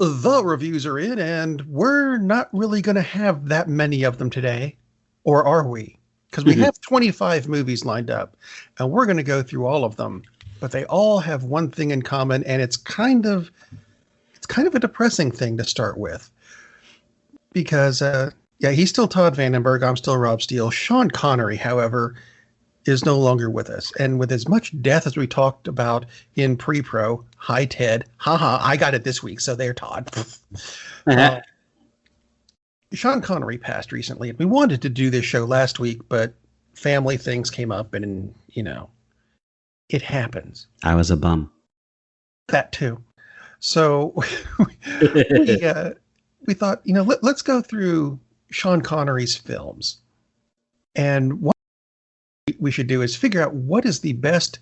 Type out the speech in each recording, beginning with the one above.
The reviews are in, and we're not really going to have that many of them today. Or are we? Because we have 25 movies lined up, and we're going to go through all of them. But they all have one thing in common, and it's kind of a depressing thing to start with. Because, he's still Todd Vandenberg. I'm still Rob Steele. Sean Connery, however, is no longer with us. And with as much death as we talked about in pre-pro, hi, Ted. Haha, I got it this week, so there, Todd. Sean Connery passed recently. We wanted to do this show last week, but family things came up, and, it happens. I was a bum. That too. So we thought, let's go through Sean Connery's films. And what we should do is figure out what is the best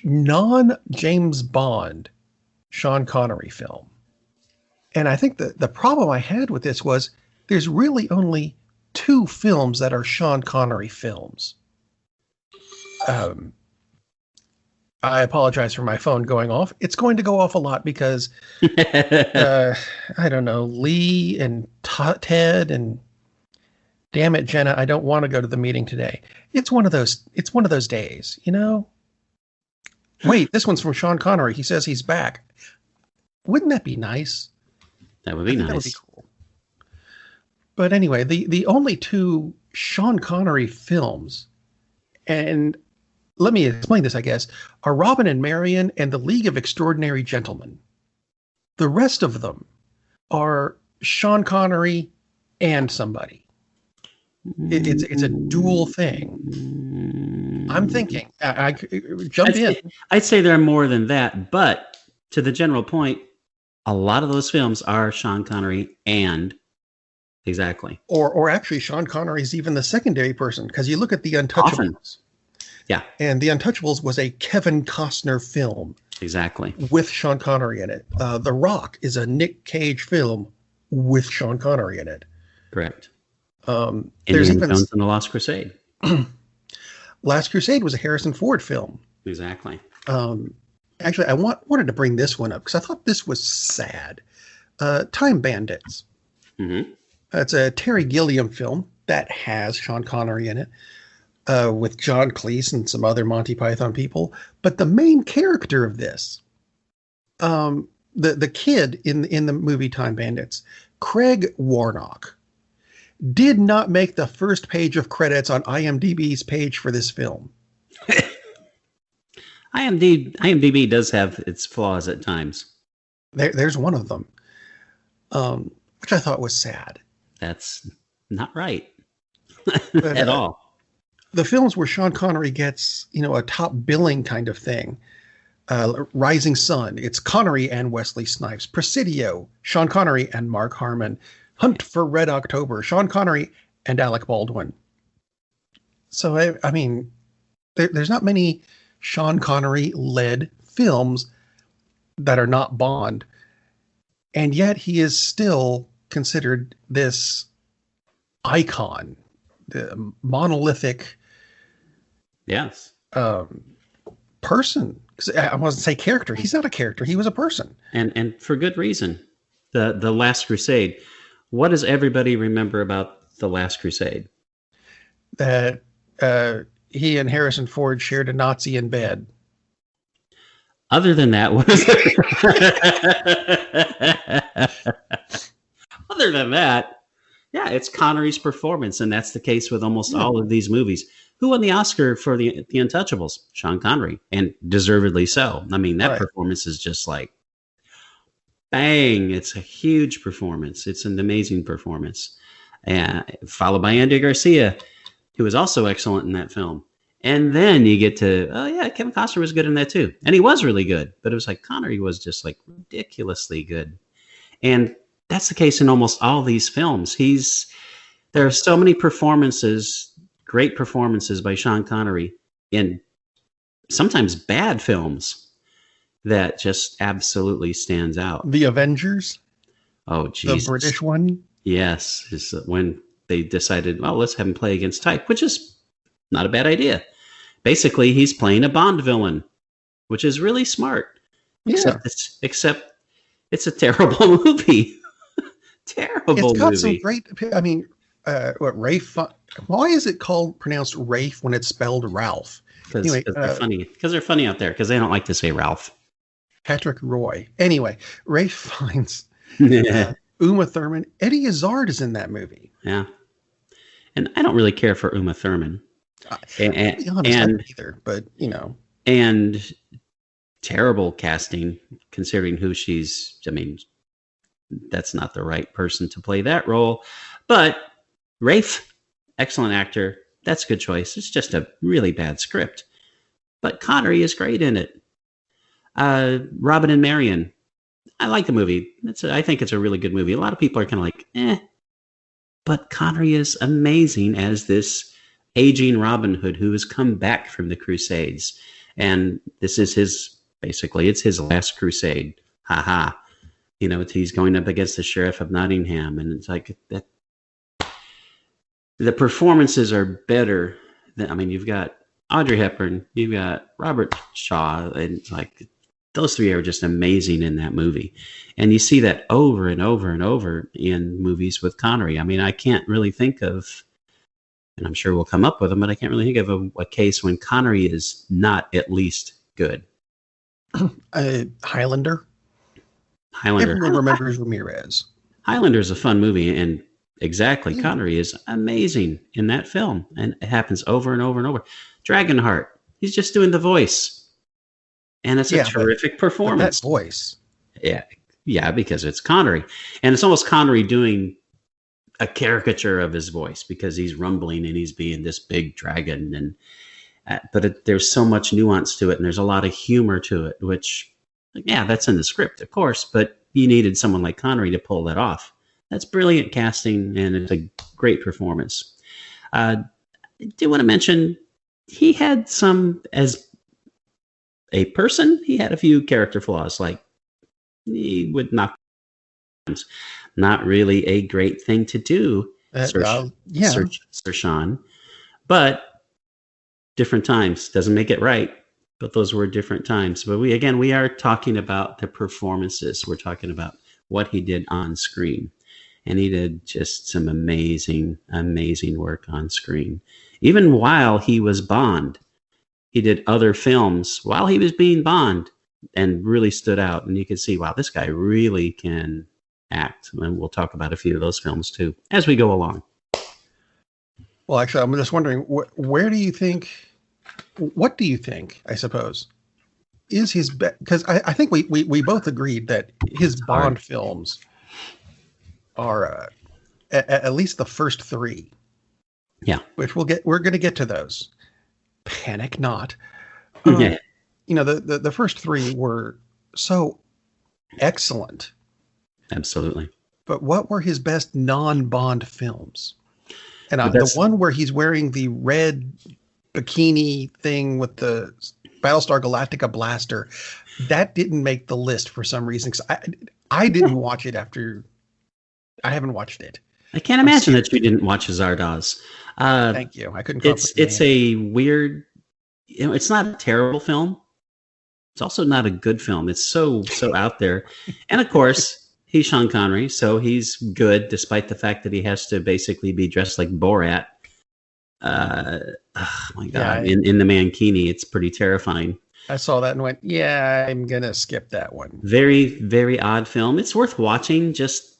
non-James Bond Sean Connery film. And I think the problem I had with this was there's really only 2 films that are Sean Connery films. I apologize for my phone going off. It's going to go off a lot because, I don't know, Lee and Ted and damn it, Jenna, I don't want to go to the meeting today. It's one of those days, Wait, this one's from Sean Connery. He says he's back. Wouldn't that be nice? That would be nice. That would be cool. But anyway, the only 2 Sean Connery films, and let me explain this, I guess, are Robin and Marion and The League of Extraordinary Gentlemen. The rest of them are Sean Connery and somebody. It's a dual thing. I'm thinking. I jump in. I'd say there are more than that, but to the general point, a lot of those films are Sean Connery and exactly. Or actually, Sean Connery is even the secondary person, because you look at The Untouchables. Often. Yeah. And The Untouchables was a Kevin Costner film. Exactly. With Sean Connery in it. The Rock is a Nick Cage film with Sean Connery in it. Correct. There's even Jones and the Last Crusade. Last Crusade was a Harrison Ford film. Exactly. Actually, I wanted to bring this one up because I thought this was sad. Time Bandits. Mm-hmm. It's a Terry Gilliam film that has Sean Connery in it. With John Cleese and some other Monty Python people. But the main character of this, the kid in the movie Time Bandits, Craig Warnock, did not make the first page of credits on IMDb's page for this film. IMDb does have its flaws at times. There's one of them, which I thought was sad. That's not right But, at all. The films where Sean Connery gets, a top billing kind of thing. Rising Sun, it's Connery and Wesley Snipes. Presidio, Sean Connery and Mark Harmon. Hunt for Red October, Sean Connery and Alec Baldwin. So, I mean, there's not many Sean Connery-led films that are not Bond. And yet he is still considered this icon, the monolithic person. I wasn't say character. He's not a character. He was a person. And for good reason. The Last Crusade. What does everybody remember about The Last Crusade? That he and Harrison Ford shared a Nazi in bed. Other than that, what is Other than that, yeah, it's Connery's performance, and that's the case with almost all of these movies. Who won the Oscar for the Untouchables? Sean Connery, and deservedly so. I mean, that performance is just like, bang! It's a huge performance. It's an amazing performance, and followed by Andy Garcia, who was also excellent in that film. And then you get to, Kevin Costner was good in that too, and he was really good. But it was like Connery was just like ridiculously good, and that's the case in almost all these films. There are so many performances, great performances by Sean Connery in sometimes bad films that just absolutely stands out. The Avengers. Oh, Jesus. The British one. Yes, is when they decided, well, let's have him play against type, which is not a bad idea. Basically, he's playing a Bond villain, which is really smart. Yeah. Except It's a terrible movie. It's Terrible got some movie. great. I mean, what Rafe? Why is it pronounced Rafe when it's spelled Ralph? Because Anyway, they're funny. Because they're funny out there. Because they don't like to say Ralph. Patrick Roy. Anyway, Rafe finds Yeah. Uma Thurman. Eddie Izzard is in that movie. And I don't really care for Uma Thurman. To be honest, I don't either. But and terrible casting considering who she's. I mean, that's not the right person to play that role. But Rafe, excellent actor. That's a good choice. It's just a really bad script. But Connery is great in it. Robin and Marion. I like the movie. I think it's a really good movie. A lot of people are kind of like, eh. But Connery is amazing as this aging Robin Hood who has come back from the Crusades. And this is basically, it's his last crusade. Ha ha. He's going up against the Sheriff of Nottingham. And it's like, that. The performances are better than, you've got Audrey Hepburn, you've got Robert Shaw, and like those three are just amazing in that movie. And you see that over and over and over in movies with Connery. I can't really think of, and I'm sure we'll come up with them, but I can't really think of a case when Connery is not at least good. Highlander. Everyone remembers Ramirez. Highlander is a fun movie, and exactly, Connery is amazing in that film, and it happens over and over and over. Dragonheart, he's just doing the voice, and it's a terrific performance. That voice, yeah, because it's Connery, and it's almost Connery doing a caricature of his voice because he's rumbling and he's being this big dragon, but there's so much nuance to it, and there's a lot of humor to it, which, that's in the script, of course, but you needed someone like Connery to pull that off. That's brilliant casting, and it's a great performance. I do want to mention he had some, as a person, he had a few character flaws, like he would not really a great thing to do, Sir Sean, but different times doesn't make it right. But those were different times. But we are talking about the performances. We're talking about what he did on screen. And he did just some amazing, amazing work on screen. Even while he was Bond, he did other films while he was being Bond and really stood out. And you can see, wow, this guy really can act. And we'll talk about a few of those films too as we go along. Well, actually, I'm just wondering, what do you think, I suppose, is his best? Because I think we both agreed that his Bond films are at least the first three. Yeah. Which we're going to get to those. Panic not. Yeah. The first three were so excellent. Absolutely. But what were his best non-Bond films? And the one where he's wearing the red bikini thing with the Battlestar Galactica blaster, that didn't make the list for some reason. Cause I didn't watch it after. I haven't watched it. I can't imagine that you didn't watch Zardoz. Thank you. I couldn't. It's a weird. It's not a terrible film. It's also not a good film. It's so out there, and of course he's Sean Connery, so he's good despite the fact that he has to basically be dressed like Borat. Oh my God! Yeah, in the Mankini, it's pretty terrifying. I saw that and went, "Yeah, I'm gonna skip that one." Very, very odd film. It's worth watching just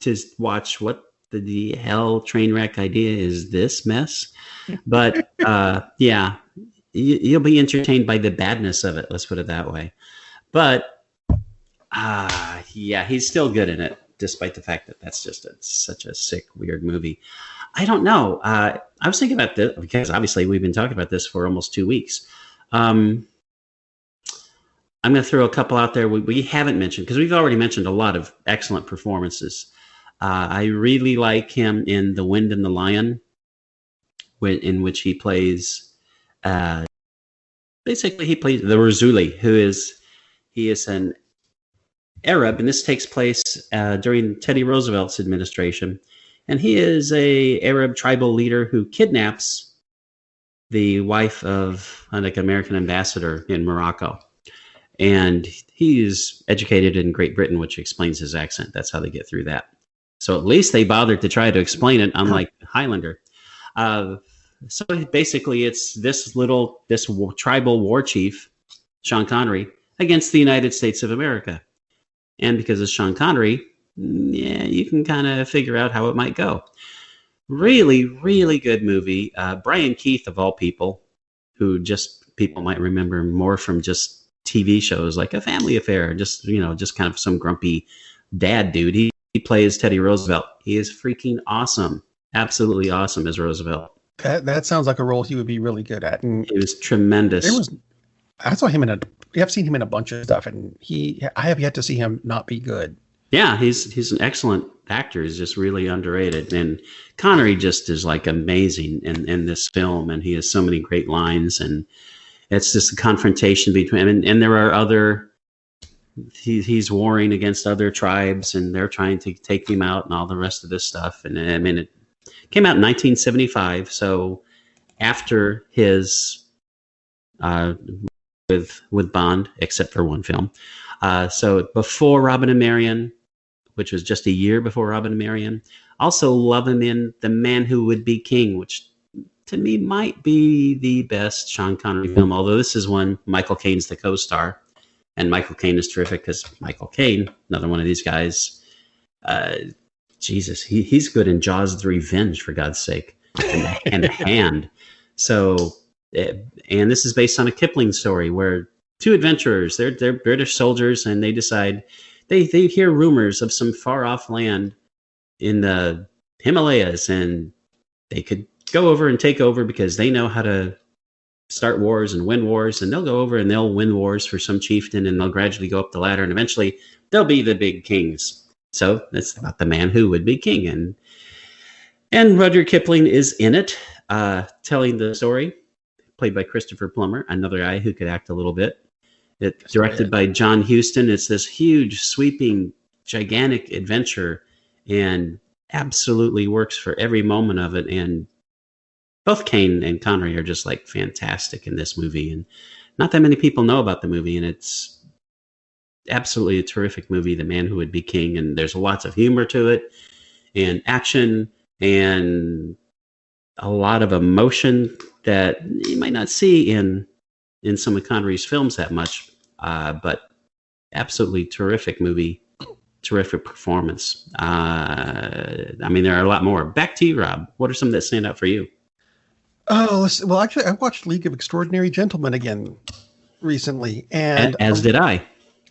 to watch what the hell train wreck idea is this mess. But yeah, you'll be entertained by the badness of it. Let's put it that way. But yeah, he's still good in it, despite the fact that that's just such a sick, weird movie. I don't know. I was thinking about this because obviously we've been talking about this for almost 2 weeks. I'm going to throw a couple out there we haven't mentioned because we've already mentioned a lot of excellent performances. I really like him in The Wind and the Lion, in which he plays, basically he plays the Razuli, he is an Arab, and this takes place during Teddy Roosevelt's administration. And he is a Arab tribal leader who kidnaps the wife of an American ambassador in Morocco. And he is educated in Great Britain, which explains his accent. That's how they get through that. So at least they bothered to try to explain it, unlike Highlander. So basically, it's this tribal war chief, Sean Connery, against the United States of America. And because it's Sean Connery, yeah, you can kind of figure out how it might go. Really, really good movie. Brian Keith, of all people, who just people might remember more from just TV shows like A Family Affair, just kind of some grumpy dad dude. He plays Teddy Roosevelt. He is freaking awesome. Absolutely awesome as Roosevelt. That sounds like a role he would be really good at. And he was tremendous. I've seen him in a bunch of stuff, and I have yet to see him not be good. Yeah, he's an excellent actor. He's just really underrated. And Connery just is like amazing in this film, and he has so many great lines, and it's just a confrontation between him and there are other. He's warring against other tribes, and they're trying to take him out, and all the rest of this stuff. And I mean, it came out in 1975, so after his with Bond, except for one film. So before Robin and Marion, which was just a year before Robin and Marion. Also love him in The Man Who Would Be King, which to me might be the best Sean Connery film, although this is one Michael Caine's the co-star. And Michael Caine is terrific because Michael Caine, another one of these guys, Jesus, he's good in Jaws the Revenge, for God's sake, and The Hand. So, and this is based on a Kipling story where two adventurers, they're British soldiers, and they decide they hear rumors of some far off land in the Himalayas, and they could go over and take over because they know how to start wars and win wars, and they'll go over and they'll win wars for some chieftain, and they'll gradually go up the ladder, and eventually they'll be the big kings. So that's about the man who would be king, and Rudyard Kipling is in it, telling the story, played by Christopher Plummer, another guy who could act a little bit. It's directed by John Huston. It's this huge, sweeping, gigantic adventure, and absolutely works for every moment of it. And both Caine and Connery are just like fantastic in this movie, and not that many people know about the movie, and it's absolutely a terrific movie, The Man Who Would Be King, and there's lots of humor to it, and action, and a lot of emotion that you might not see in some of Connery's films that much, but absolutely terrific movie, terrific performance. I mean, there are a lot more. Back to you, Rob. What are some that stand out for you? Oh, well, actually, I watched League of Extraordinary Gentlemen again recently, and as did I.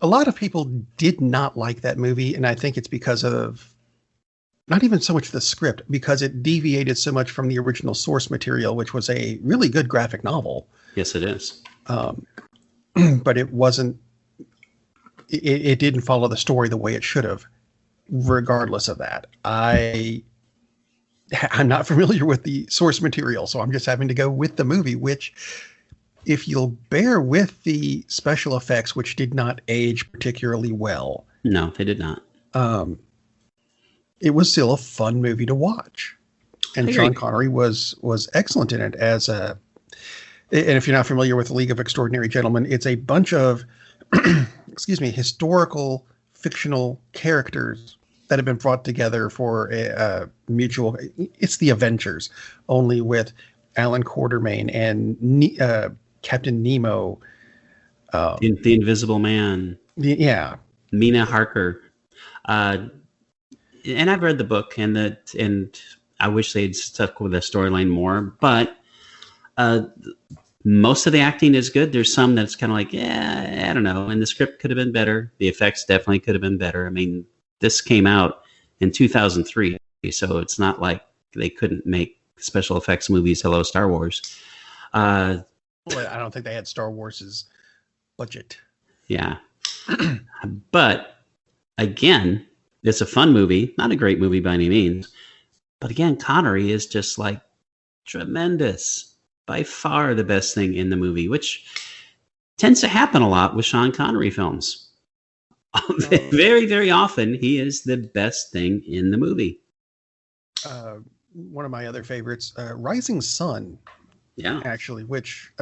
A lot of people did not like that movie, and I think it's because of not even so much the script, because it deviated so much from the original source material, which was a really good graphic novel. Yes, it is. But it wasn't. It didn't follow the story the way it should have. Regardless of that, I'm not familiar with the source material, so I'm just having to go with the movie, which, if you'll bear with the special effects, which did not age particularly well. No, they did not. It was still a fun movie to watch. And Sean Connery was excellent in it as a, and if you're not familiar with the League of Extraordinary Gentlemen, it's a bunch of, historical fictional characters that have been brought together for a mutual, it's the Avengers, only with Alan Quartermain and Captain Nemo. The Invisible Man. Yeah. Mina Harker. And I've read the book, and I wish they'd stuck with the storyline more, but most of the acting is good. There's some that's kind of like, I don't know. And the script could have been better. The effects definitely could have been better. I mean, this came out in 2003, so it's not like they couldn't make special effects movies. Hello, Star Wars. Well, I don't think they had Star Wars's budget. Yeah. But again, it's a fun movie, not a great movie by any means. But again, Connery is just like tremendous. By far the best thing in the movie, which tends to happen a lot with Sean Connery films. Very, very often, he is the best thing in the movie. One of my other favorites, Rising Sun. Yeah. Actually, which